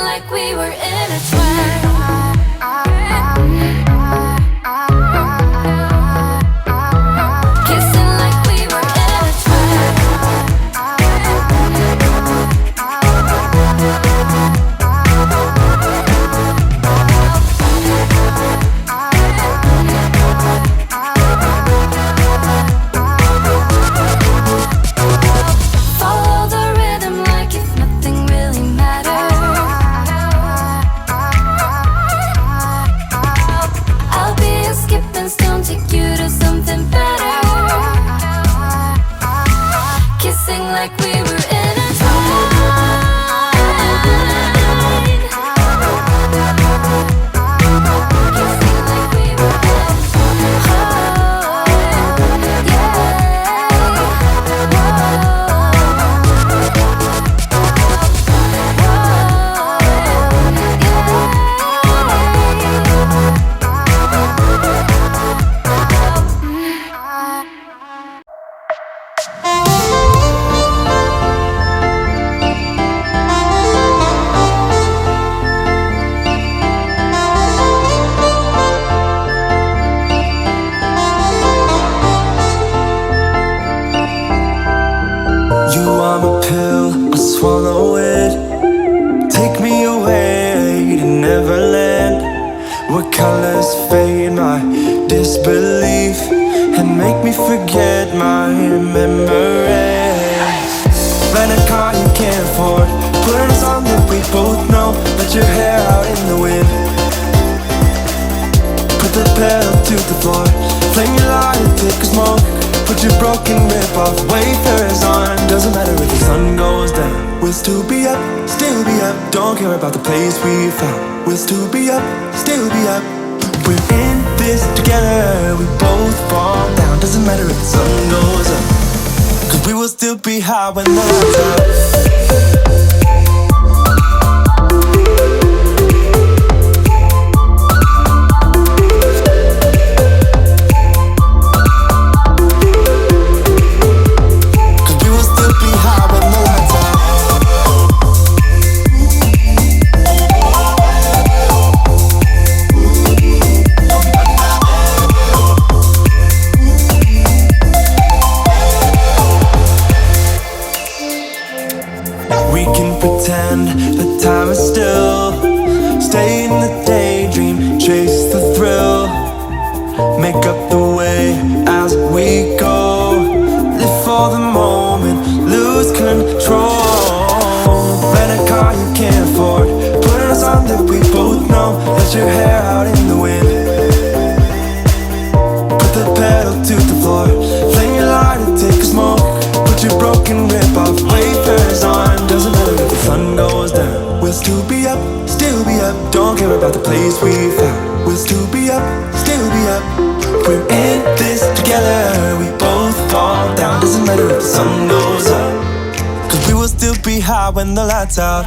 like we were in a trance. Swallow it, take me away to Neverland, where colors fade my disbelief and make me forget my memories. Rent a car you can't afford, put on a song that we both know, let your hair out in the wind, put the pedal to the floor, flame your light and take a smoke, put your broken rip-off wafers on. Doesn't matter if the sun goes down, we'll still be up, still be up. Don't care about the place we found, we'll still be up, still be up. We're in this together, we both fall down. Doesn't matter if the sun goes up, 'cause we will still be high when the lights out. The time is still, stay in the daydream, chase the thrill, make up the way as we go, live for the moment, lose control. Rent a car you can't afford, put on a song that we both know, let your hair out in the wind, put the pedal to the floor, flame your light and take a smoke, put your broken rip-off wafers on. Doesn't matter if the sun goes down, we'll still be up, still be up. Don't care about the place we found, we'll still be up, still be up. We're in this together, we both fall down. Doesn't matter if the sun goes up, 'cause we will still be high when the lights out.